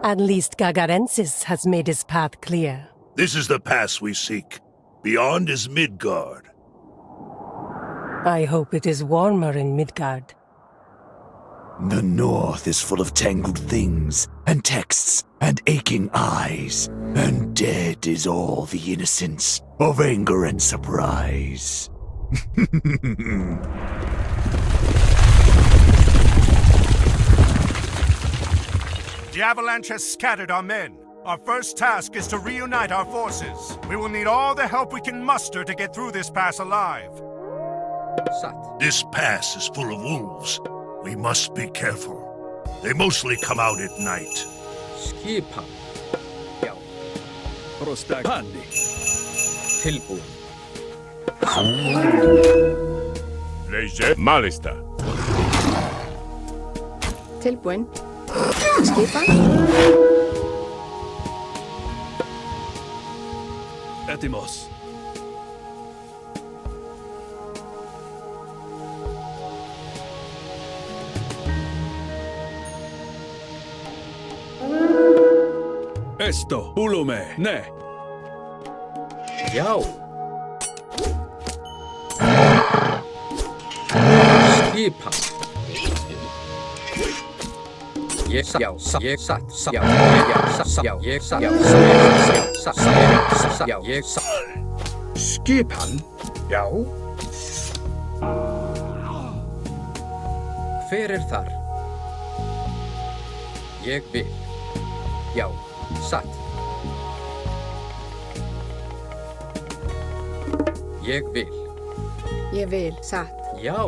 At least Gagarensis has made his path clear. This is the pass we seek. Beyond is Midgard. I hope it is warmer in Midgard. The north is full of tangled things, and texts, and aching eyes, and dead is all the innocence of anger and surprise. The avalanche has scattered our men. Our first task is to reunite our forces. We will need all the help we can muster to get through this pass alive. This pass is full of wolves. We must be careful. They mostly come out at night. Skipa. Já. Rostag. Pandi. Tilbúin. Leise. Malista. Tilbúin. Skipa. Etimos. Esto, ulume, ne. Já. Skipa. Ég satt, já, ég satt, já, ég satt, já, ég satt. Skipan, já. Hver þar? Ég vil, já, satt. Ég vil. Ég vil, satt. Já.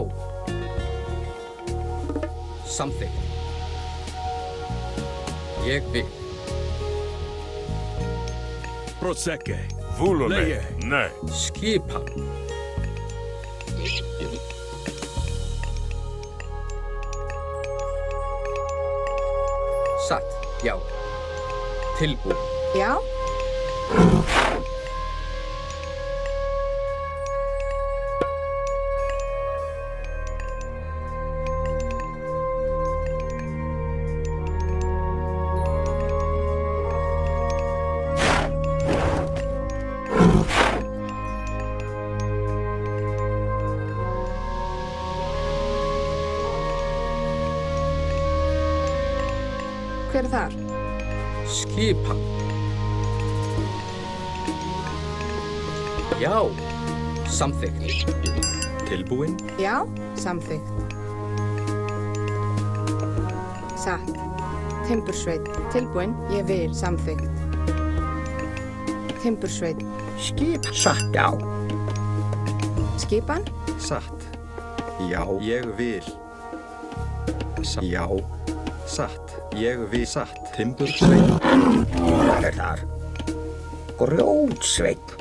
Something. Ég vil. Prosecke. Vulume. Leie. Ne. Skipan. Satt, já. Tilbúin. Já. Hver þar? Skipan. Já. Samþykkt. Tilbúin. Já, samþykkt. Satt. Timbursveit. Tilbúin. Ég vil, samþykkt. Timbursveit. Skip. Satt, já. Skipan. Satt. Já, ég vil. Já. Satt. Ég vil satt. Timbursveit. Hvað þar? Grjótsveit.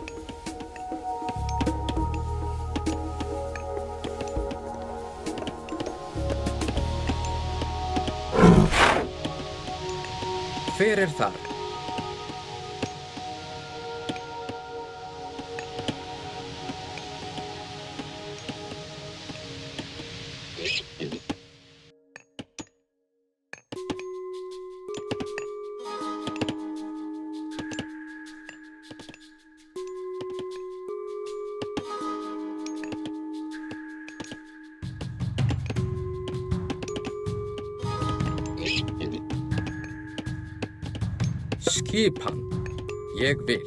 Hver þar? Skipan. Ég vil.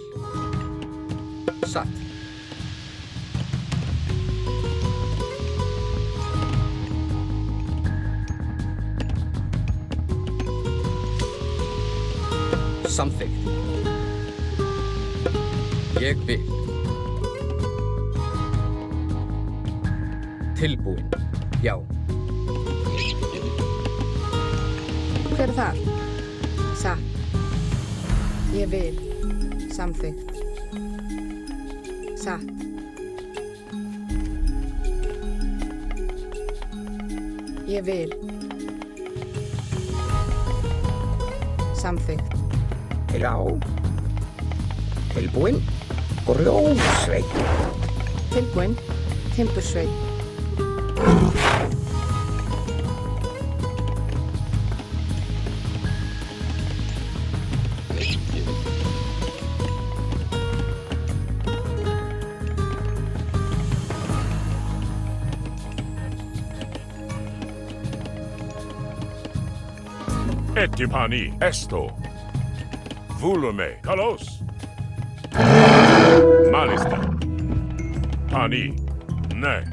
Satt. Samþykkt. Ég vil. Tilbúin. Já. Hver þar? Satt. Ég vil, samþykkt. Satt. Ég vil. Samþykkt. Já. Tilbúin. Grjótsveit. Tilbúin. Timbursveit. Etipani. Esto. Volume. Kalos. Malista. Pani. Ne.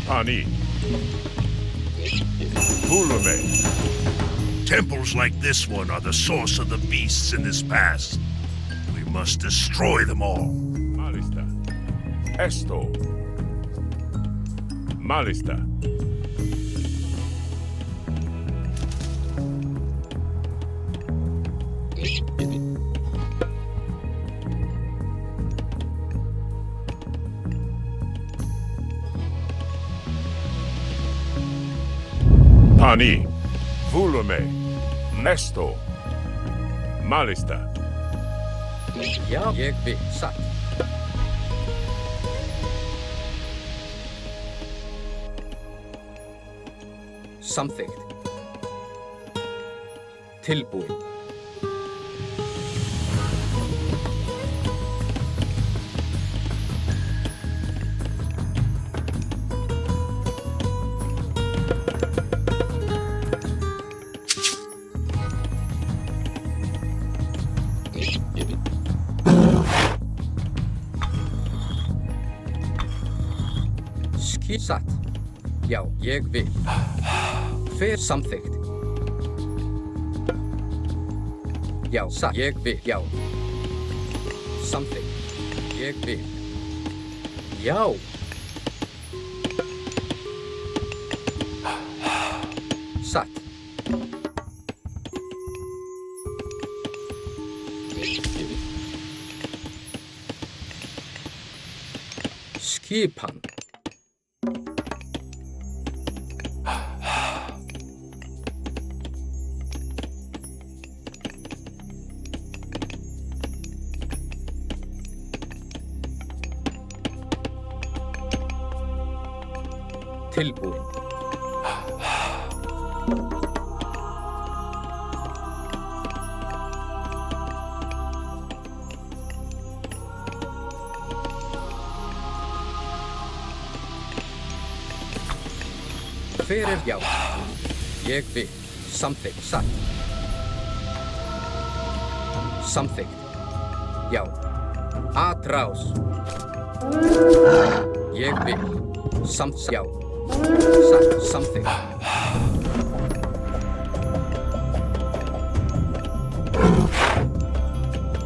Pani. Volume. Temples like this one are the source of the beasts in this pass. We must destroy them all. Malista. Esto. Malista. Pani. Volume. Nesto. Malista. Ja, ég vil. Satt. Samþykkt. Tilbúin. Satt. Já, ég vil. Hver samþykkt? Já, satt. Ég vil. Já. Samþykkt. Ég vil. Já. Satt. Skipan. Tilbúin. Hver já? Ég vil. Samþykkt. Satt. Samþykkt. Já. Atrás. Ég vil. Já. Satt. Samþykkt.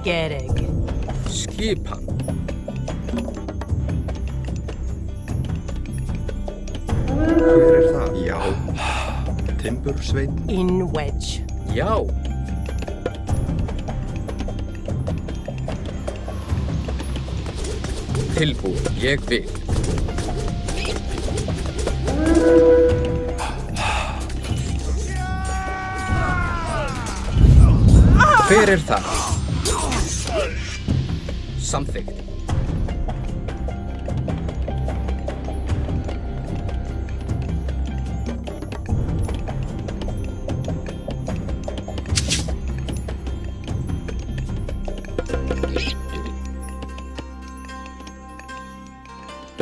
Gereg. Skipan. Hver það? Já. Timbursveit. In wedge. Já. Tilbúin. Ég vil. Hver það? Samþykkt.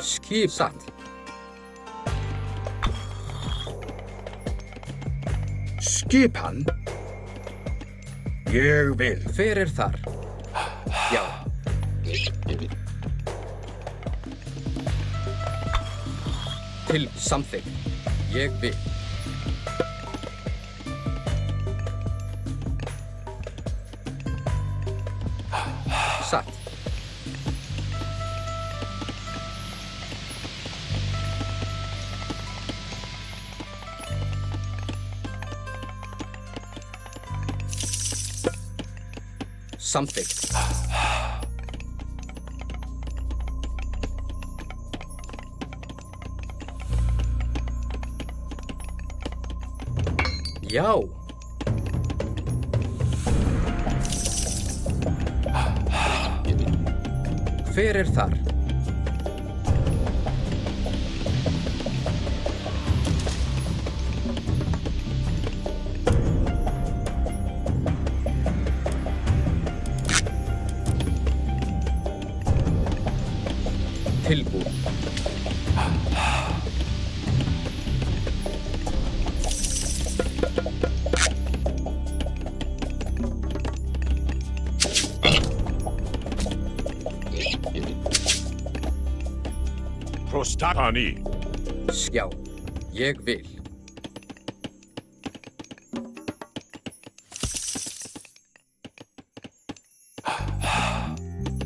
Skip satt. Skipan? Ég vil. Hver þar? Já. Til samþykkt. Ég vil. Satt. Samþykkt. Já. Hver þar? Tilbúin. Pani, Já, ég vil.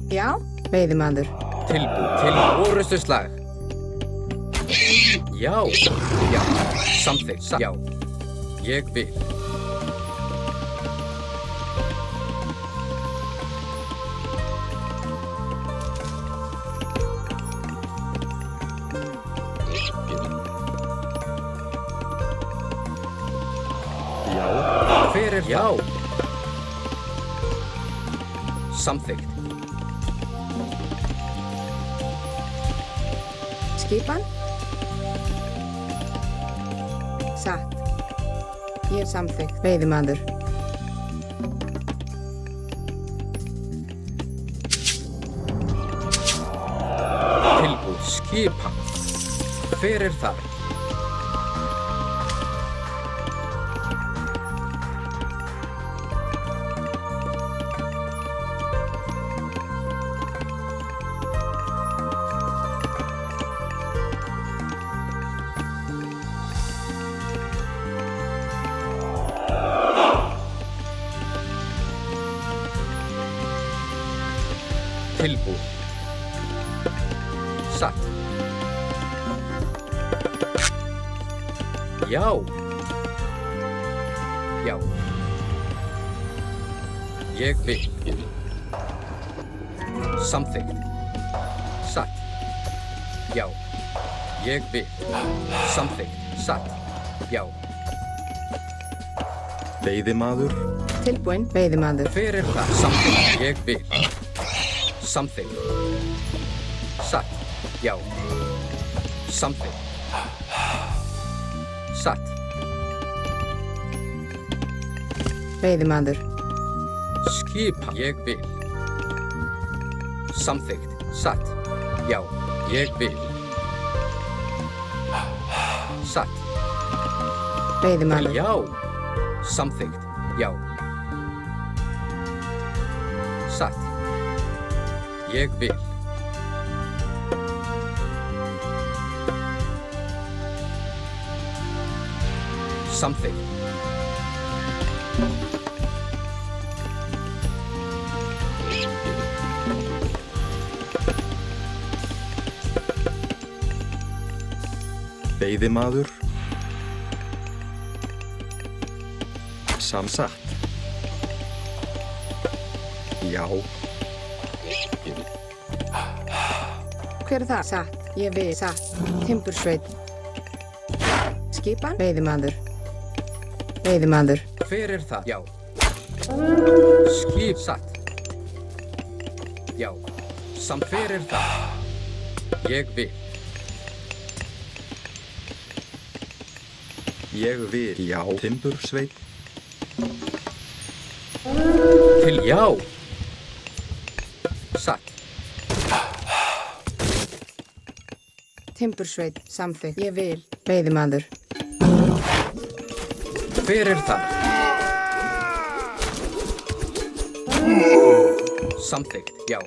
Já, veiðimaður. Til orustuslag. Já, já, samþykkt, já, ég vil. Hver er já? Samþykkt. Skipan? Satt. Ég samþykkt. Veiðimaður. Tilbúð skipan. Hver er þar? Tilbúð. Satt. Já. Já. Ég vil. Samþykkt. Satt. Já. Ég vil. Samþykkt. Satt. Já. Veiðimaður. Tilbúinn. Veiðimaður. Hver er það? Samþykkt. Ég vil. Samþykkt. Satt. Já. Samþykkt. Satt. Veiðimaður. Skipa. Ég vil. Samþykkt. Satt. Já. Ég vil. Satt. Veiðimaður. Já. Samþykkt. Já. Satt. Ég vil. Samþykkt. Veiðimaður. Samsatt. Já. Hver er það? Satt. Ég vil. Satt. Timbursveit. Skipan? Veiðimaður. Veiðimaður. Hver er það? Já. Skip. Satt. Já. Samt hver er það? Ég vil. Ég vil. Já. Timbursveit. Til já. Satt. Timbursveit. Samþykkt. Ég vil. Veiðimaður. Hver er það? Samþykkt. Já.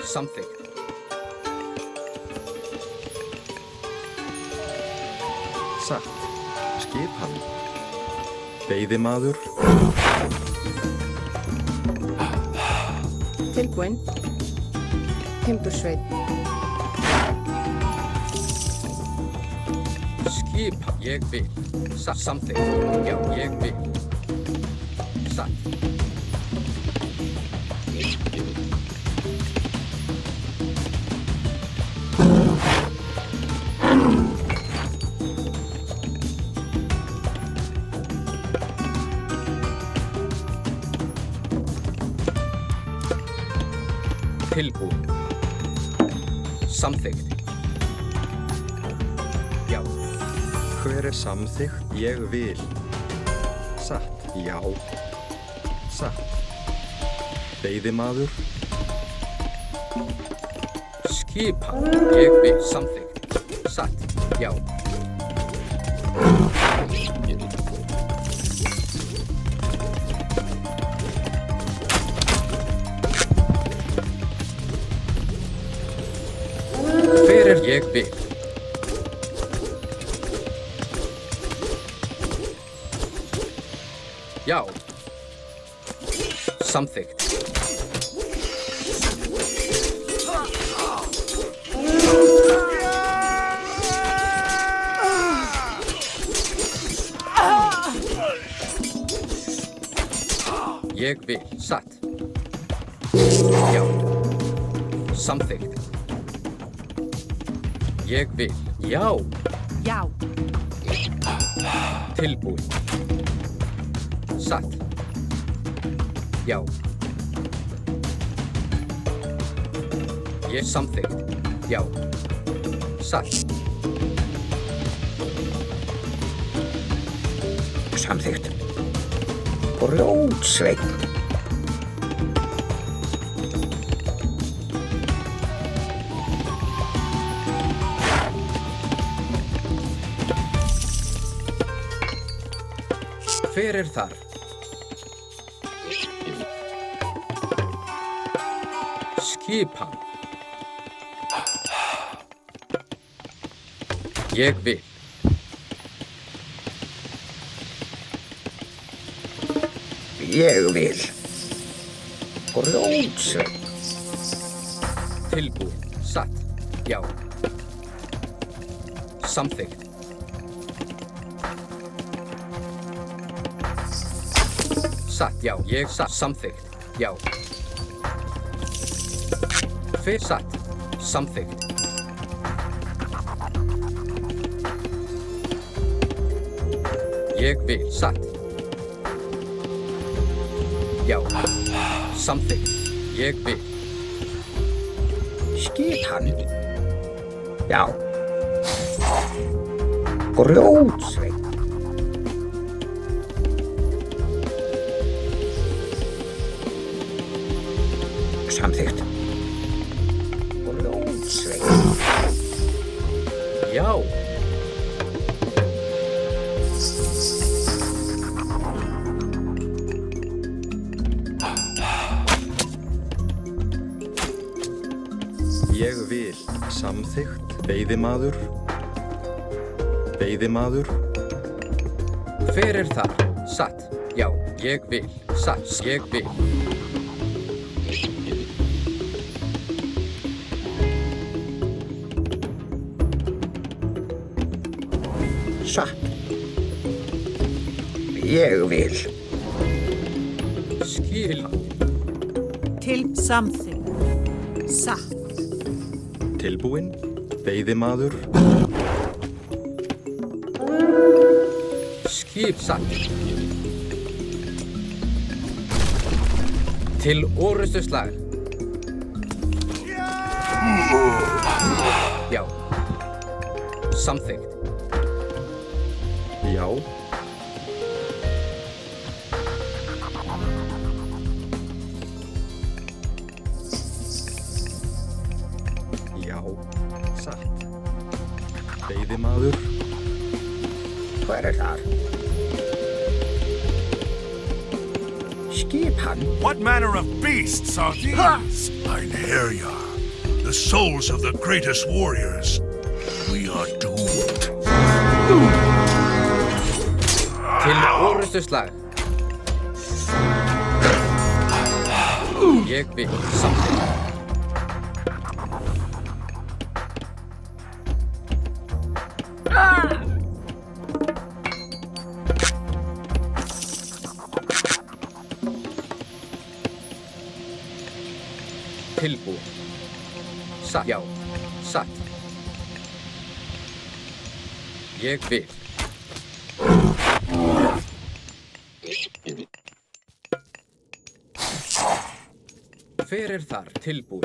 Samþykkt. Satt. Skipan. Veiðimaður. Tilbúinn. Timbursveit. Skipa. Ég vil. Satt. Samþykkt. Já. Ég vil. Satt. Tilbúð. Samþykkt. Já. Hver er samþykkt? Ég vil. Satt. Já. Satt. Veiðimaður. Skipa. Ég vil. Samþykkt. Satt. Já. Ég vil. Já. Samþykkt. Ég vil. Satt. Já. Samþykkt. Ég vil. Já. Já. Tilbúin. Satt. Já. Ég samþykkt. Já. Satt. Samþykkt. Grjótsveinn. Hver er þar? Skipan. Ég vil. Ég vil. Grjótsveinn. Tilbúin. Satt. Já. Samþykkt. Satt. Já. Ég satt. Samþykkt. Já. Hver satt. Samþykkt. Ég vil. Satt. Já. Samþykkt. Ég vil. Skipan. Já. Grjótsveinn. Samþykkt. Grjótsveinn. Já. Ég vil. Samþykkt. Veiðimaður. Veiðimaður. Hver er þar? Satt. Já. Ég vil. Satt. Ég vil. Satt. Ég vil. Skipan. Til samþykkt. Satt. Tilbúin. Veiðimaður. Skip satt. Til orrustuslag. Já. Samþykkt. Já. Já. Satt. Veiðimaður. Hver er þar? Skipan. What manner of beasts are these? Einherjar, the souls of the greatest warriors. We are doomed. Til orrustuslag. Ég vil. Samþykkt. Tilbúin. Satt. Já. Satt. Ég vil. Hver er þar? Tilbúin.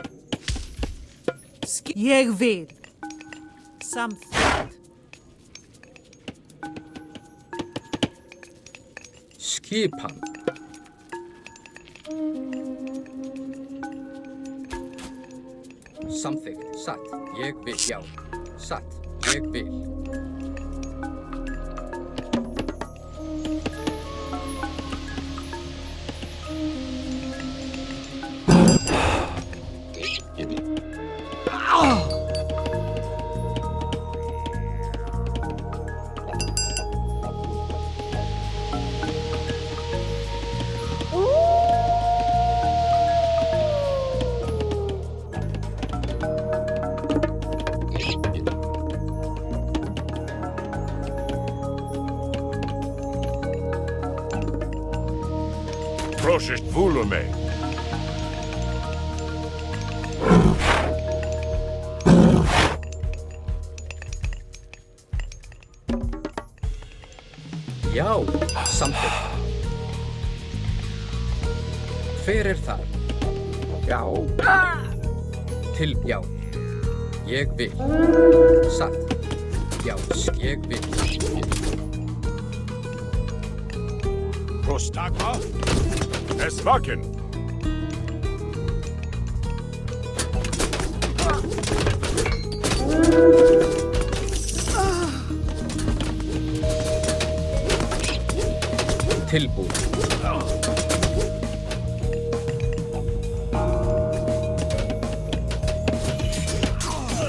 Ég vil. Samþykkt. Skipan. Samþykkt. Satt. Ég vil. Já. Satt. Ég vil. Forsist Vulume. Já, samþykkt. Hver þar? Já. Já. Ég vil. Satt. Já, ég vil. Prostagma. Es wacken. Tilbúin.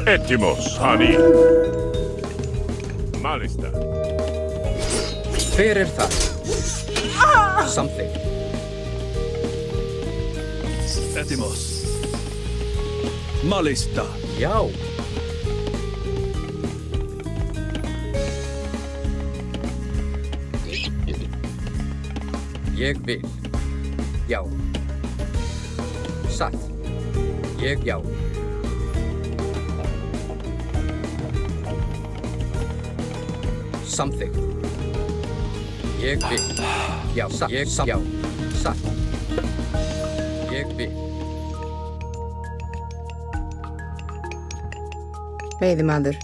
Etimos, Pani. Malista. Hver það? Samþykkt. Etimos. Malista. Já. Ég vil. Já. Satt. Já. Samþykkt. Ég vil. Já, satt. Já. Satt. Ég vil. Veiðimaður.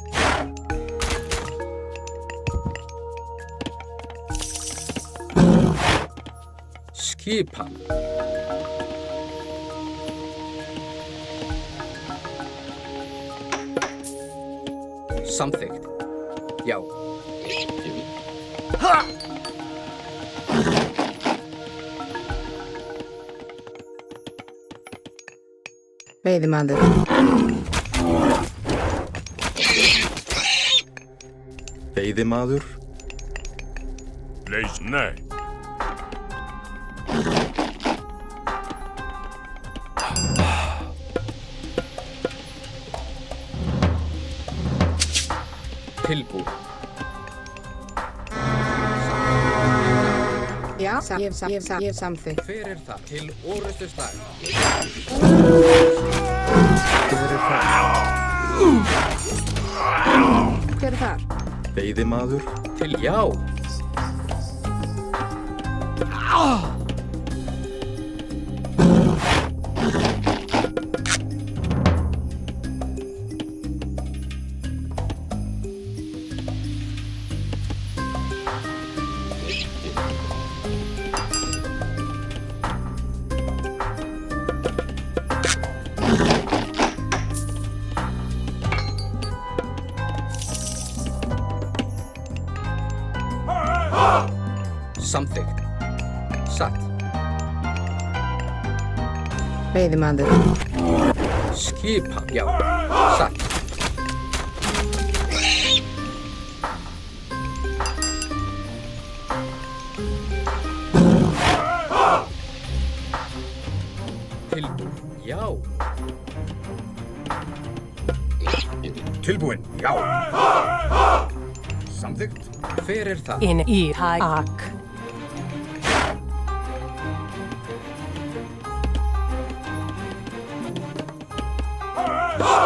Skipan. Samþykkt. Já. Veiðimaður. Veiðimaður. Leis nei. Tilbúin. Já, ég samþykkt. Hver það? Til orrustu slag. Hver þar? Veiðimaður. Til já. Samþykkt. Satt. Veiðimaður. Skipan. Já. Satt. Tilbúin. Já. Tilbúin. Já. Samþykkt. Hver það? In Ak.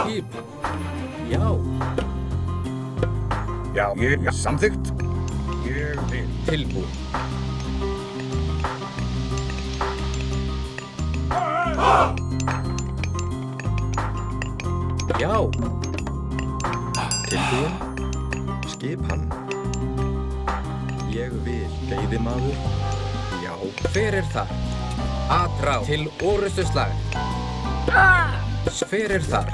Skipan. Já. Já, ég samþykkt. Ég vil. Tilbúin. Já. Tilbúin. Skipan. Ég vil. Veiðimaður. Já. Hver það? Atrá. Til orrustu slag. Hver þar?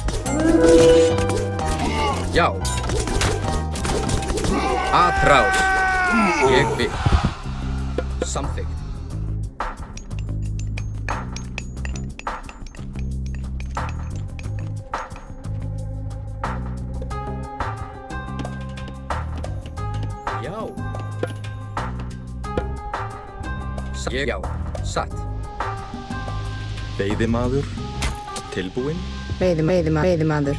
Já. Atrás. Ég vil. Samþykkt. Já. Já. Satt. Veiðimaður. Tilbúin. Veiðimaður.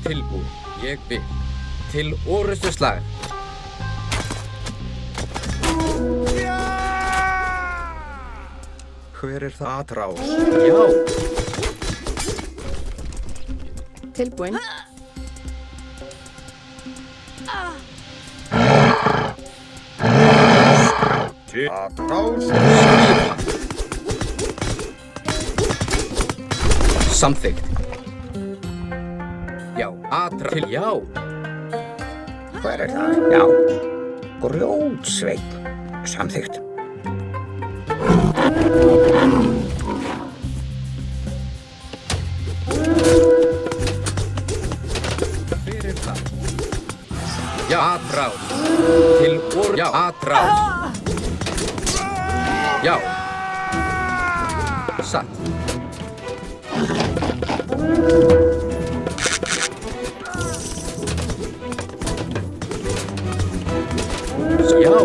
Tilbúin. Ég vil. Til orrustu slag. Hver er það? Atrás. Já. Tilbúin. Atrás. Skipan. Samþykkt. Já. Til já. Hver er það? Já. Grjótsveinn. Samþykkt. Hver er það? Já. Atrás. Til orð. Já. Atrás. Já. Satt. Já.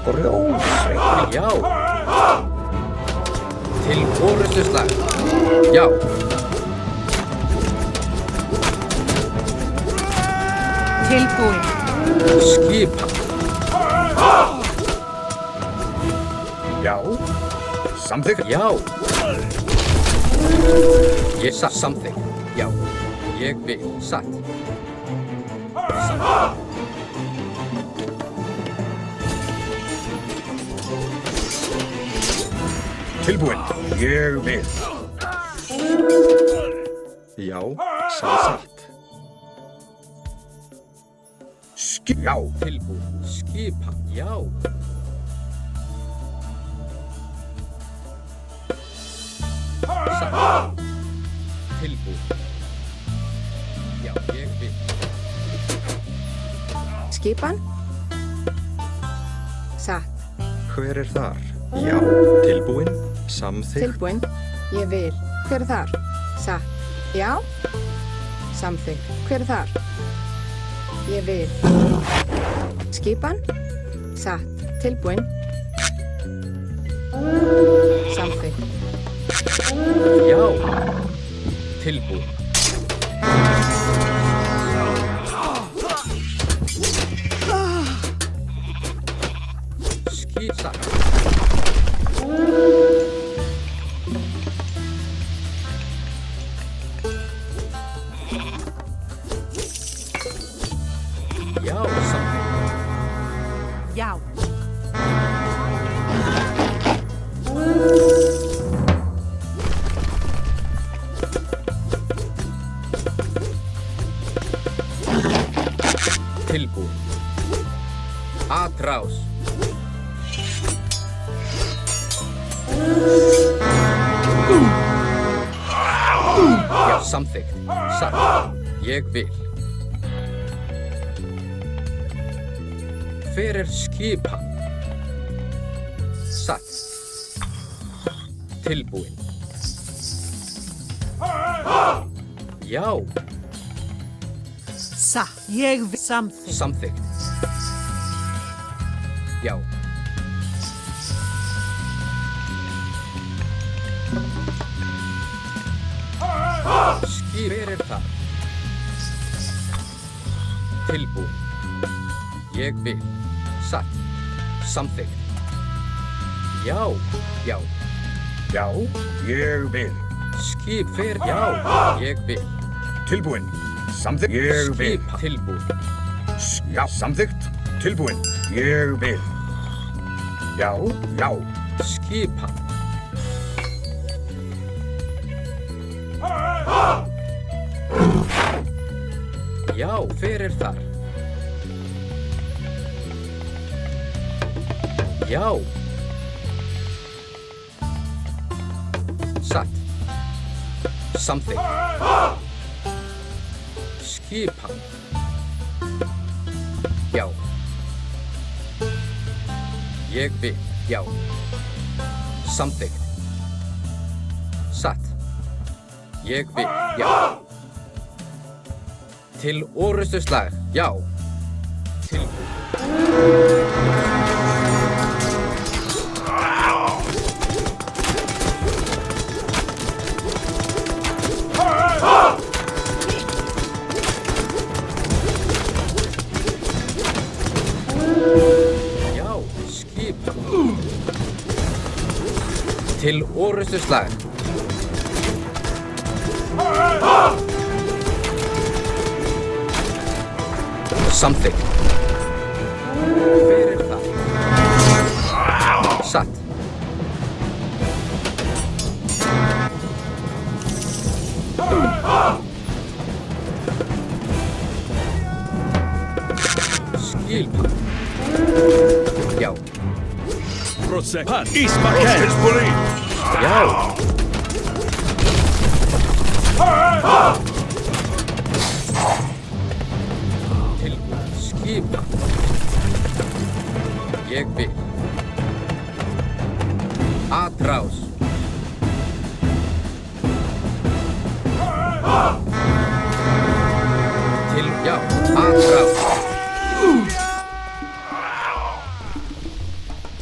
Grjótsveinn. Já. Til orustuslag. Já. Tilbúin. Skipan. Já. Samþykkt. Já. Ég satt samþykkt. Já. Ég vil satt. Tilbúin. Ég vil. Já, sagði satt. Já. Tilbúin. Skipan. Já. Satt. Tilbúin. Já, ég vil. Skipan. Satt. Hver er þar? Já, tilbúin. Samþykkt. Tilbúin. Ég vil. Hver er þar? Satt. Já. Samþykkt. Hver er þar? Ég vil. Skipan. Satt. Tilbúin. Samþykkt. Já. Tilbúin. Satt. Já, samþykkt. Já. Tilbúin. Atrás. Já, samþykkt. Satt. Ég vil. Hver er skipan? Satt. Tilbúin. Já, Satt. Ég vil samþykkt. samþykkt. Já. Hver er það? Tilbúin. Ég vil. Satt. Samþykkt. Já, já. Já. Ég vil. Skip fer. Já, ég vil. Tilbúin. Samþykkt. Ég vil. Skip tilbúin. Já. Samþykkt. Tilbúin. Ég vil. Já. Já. Skipan. Já, hver er þar? Já. Satt. Samþykkt. Skipan. Já. Ég vil. Já. Samþykkt. Satt. Ég vil. Já. Til orustuslag. Já. Tilbúin. Já, skipan. Til orustu slag. Samþykkt. Fyrir það. Satt. Skilpall. Já. His belief. Já. Tilbúin. Skipa. Ég vil. Atrás. Til, já, atrás.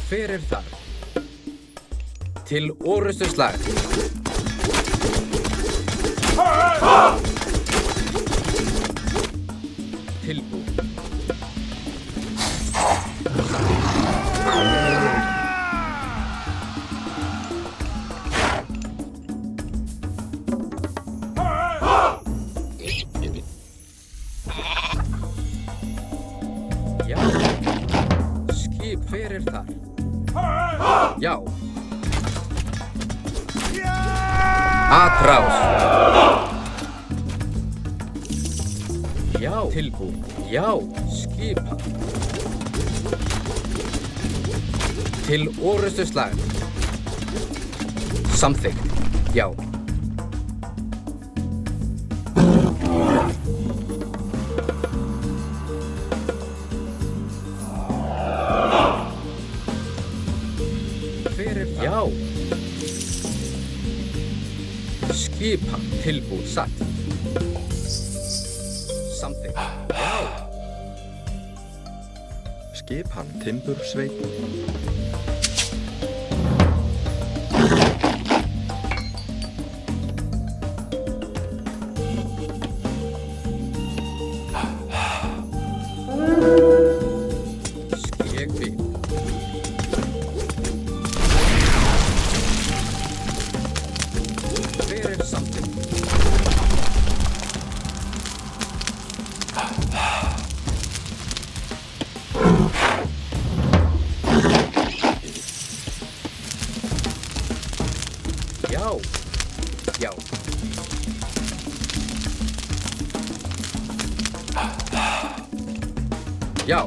Fyrir þar. Til orustu slag. Tilbúin. Já. Skip fyrir þar. Já. Atrás. Já. Tilbúin. Já. Skipa. Til orustu slag. Samþykkt. Já. Fyrir það. Já. Skipa. Tilbúin. Satt. Samþykkt. Já. Skipan timbursveit. Ég vil. Fyrir samþykkt. Já. Já. Já.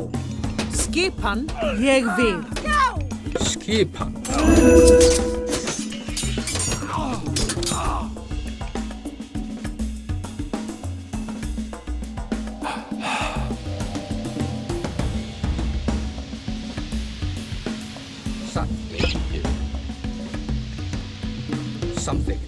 Skipan, ég vil. Skipan. Satt. Samþykkt.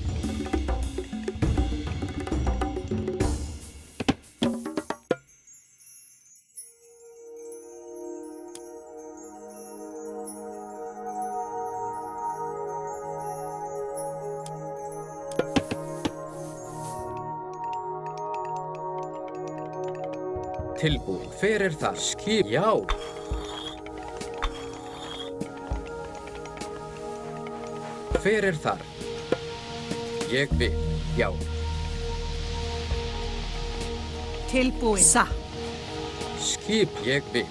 Tilbúin. Fyrir það. Skip. Já. Fyrir þar. Ég vil. Já. Tilbúin. Satt. Skip. Ég vil.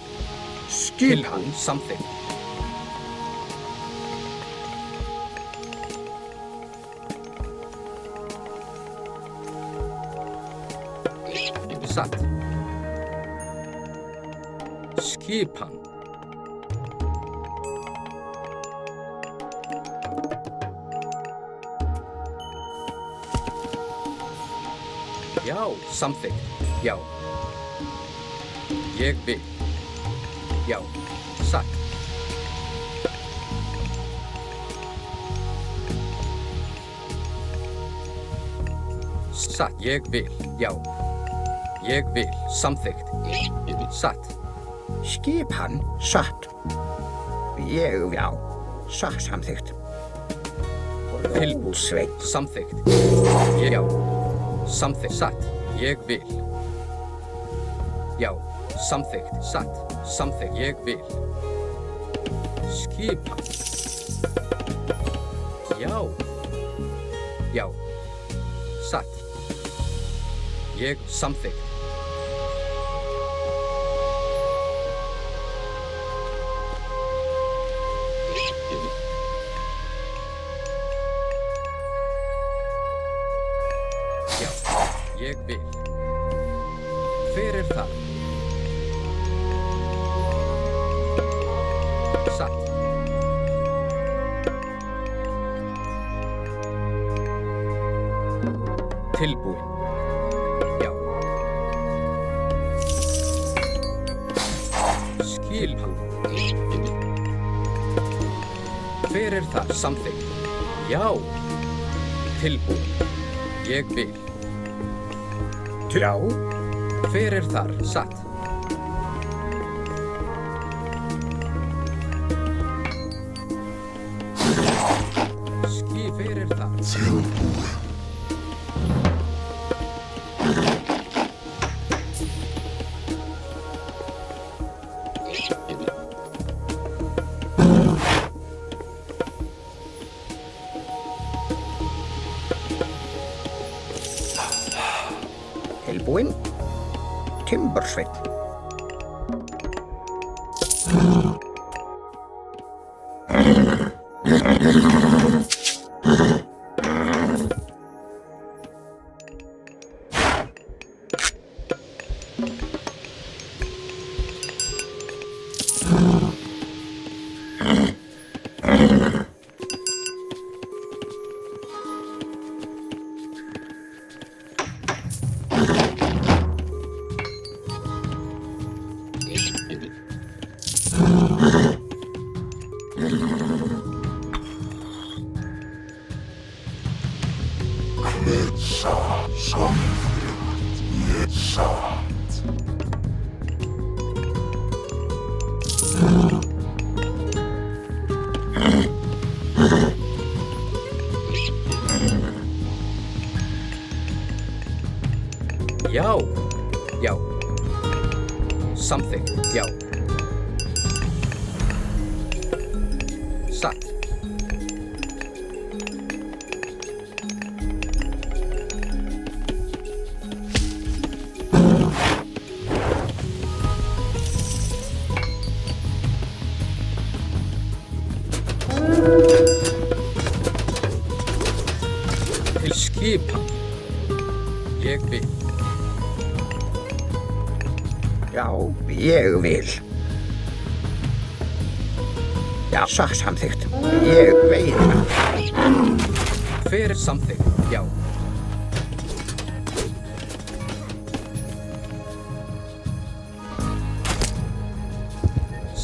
Skipan. Tilbúin. Samþykkt. Satt. Skipan. Já. Samþykkt. Já. Ég vil. Já. Satt. Satt. Ég vil. Já. Ég vil. Samþykkt. Satt. Skipan. Satt. Ég, já. Satt. Samþykkt. Tilbúin. Sveit. Samþykkt. Já. Samþykkt. Satt. Ég vil. Já. Samþykkt. Satt. Samþykkt. Ég vil. Skipan. Já. Já. Satt. Ég samþykkt. Já. Ég vil. Hver það? Satt. Tilbúin. Já. Skilbúin. Hver það? Samþykkt. Já. Tilbúin. Ég vil. Já. Hver þar? Satt. Hver þar? Tilbúin. Timbursveinn. Já. Já. Samþykkt. Já. Satt. Til skipan. Ég vil. Já, ég vil. Já, samþykkt. Ég veiði. Hver samþykkt? Já.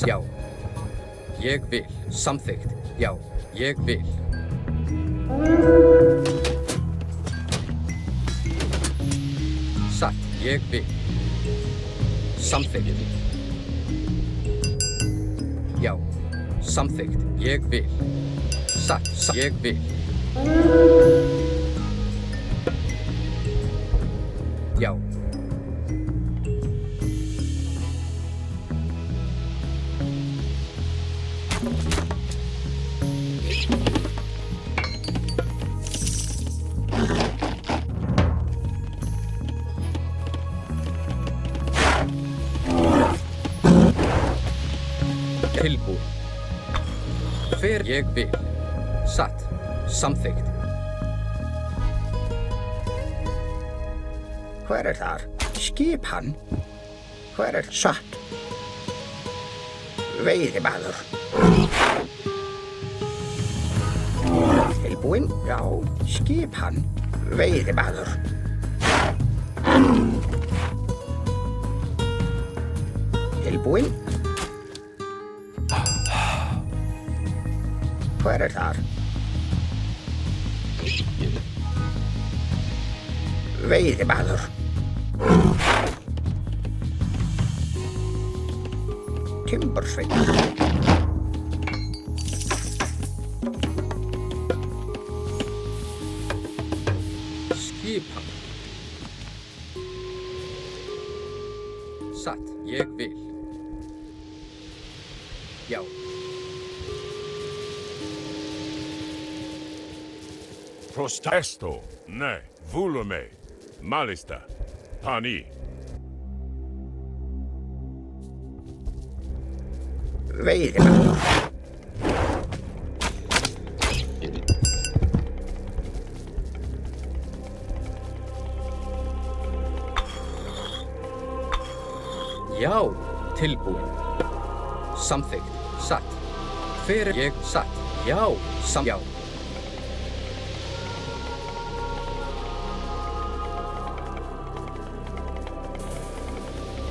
Já. Ég vil. Samþykkt. Já. Ég vil. Satt. Ég vil. Samþykkt. Já. Samþykkt. Ég vil. Satt. Ég vil. Já. Tilbúin. Hver ég vil. Satt. Samþykkt. Hver þar? Skipan. Hver satt? Veiðimaður. Tilbúin? Já, skipan. Veiðimaður. Tilbúin? Hver þar? Veiðimaður. Timbursveinn. Skipan. Satt. Ég vil. Já. Esto. Ne. Volume. Malista. Pani. Veiðimaður. Já, tilbúin. Samþykkt. Satt. Hver er ég? Satt. Já, já.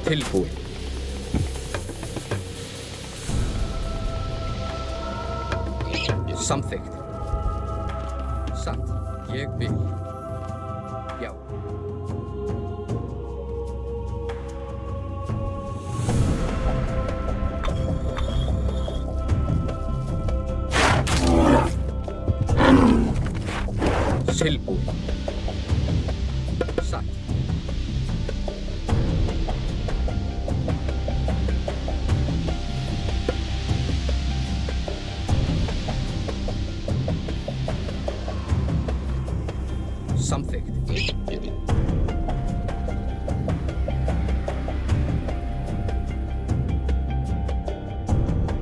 Tilbúin. Samþykkt. Satt. Ég vil. Já. Tilbúin. Satt. Samþykkt.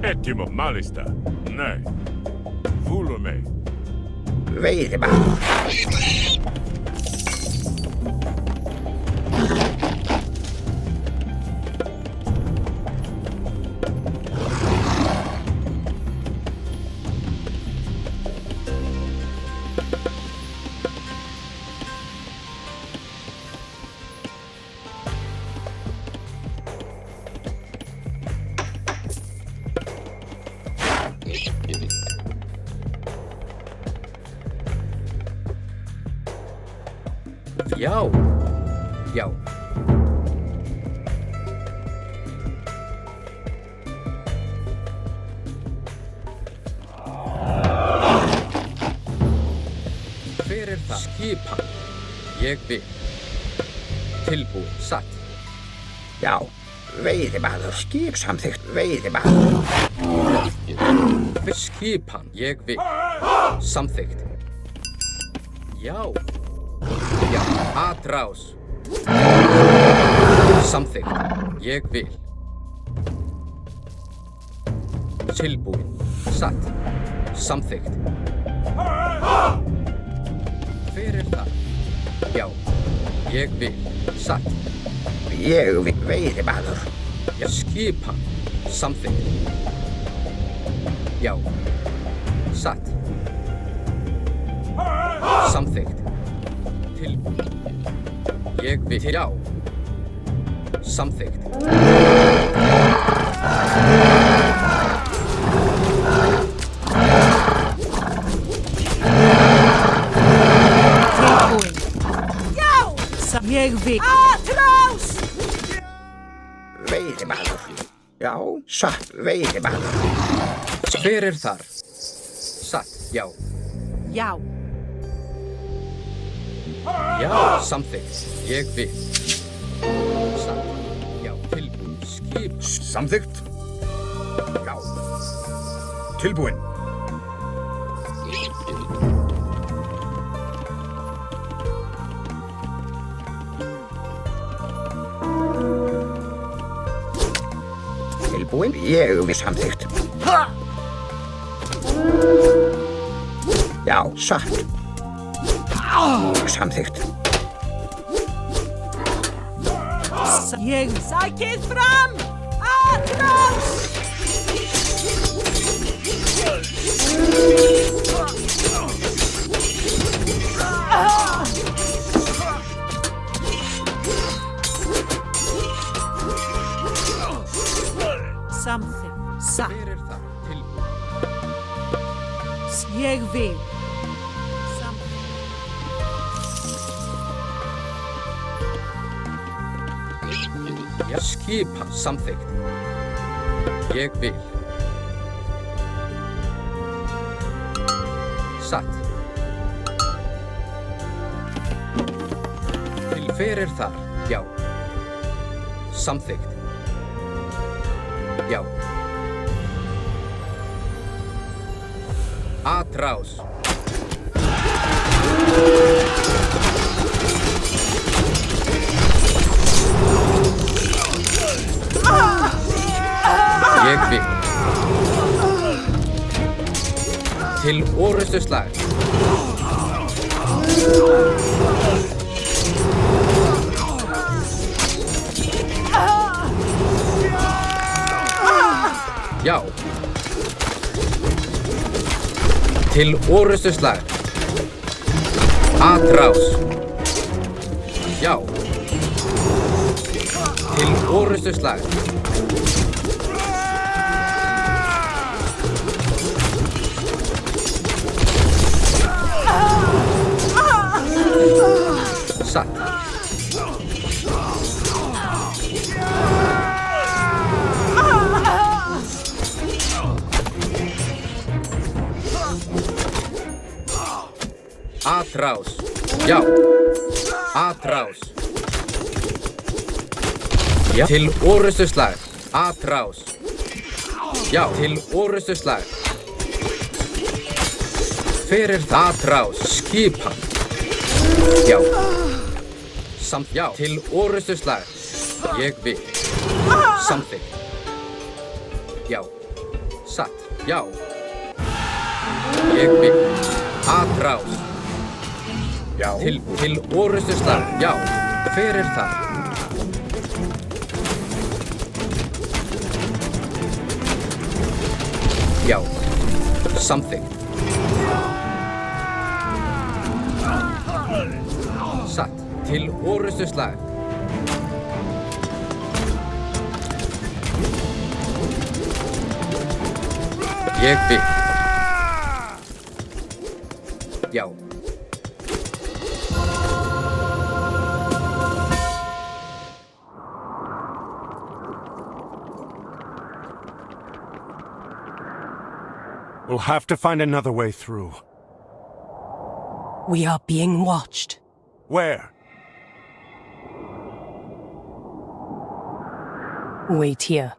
Ettimo malista. Ne. Volume. Veiðimaður. Já. Já. Hver er það? Skipan. Ég vil. Tilbúin. Satt. Já. Veiðimaður. Skip samþykkt. Veiðimaður. Skipan. Ég vil. Samþykkt. Já. Já. Atrás. Samþykkt. Ég vil. Tilbúin. Satt. Samþykkt. Hver er það? Já. Ég vil. Satt. Ég vil. Veiðimaður. Já. Skipan. Samþykkt. Já. Satt. Samþykkt. Tilbúin. Ég vil. Já. Samþykkt. Tilbúin. Já! Ég vil. Atrás! Veiðimaður. Já. Satt. Veiðimaður. Hver er þar? Satt. Já. Já. Já. Samþykkt. Ég vil. Satt. Já. Tilbúin. Skip. Samþykkt. Já. Tilbúin. Tilbúin. Ég vil samþykkt. Já. Satt. Samþykkt. Ég sækið fram! Atrás! Samþykkt. Satt. Hver er það? Tilbúin. Ég vil. Já. Skipan. Samþykkt. Ég vil. Satt. Hver er þar? Já. Samþykkt. Já. Atrás. Ég vil. Til orustuslag. Já. Til orustuslag. Atrás. Já. Til orustuslag. Satt. Atrás. Já. Atrás. Já. Til orustuslag. Atrás. Já. Til orustuslag. Fyrir það. Atrás. Skipan. Já. Samt. Já. Til orustuslag. Ég vil. Samþykkt. Já. Satt. Já. Ég vil. Atrás. Já. Til orustuslag. Já. Fyrir það. Já. Samþykkt. Satt. Til orustuslag. Ég vil. Já. We'll have to find another way through. We are being watched. Where? Wait here.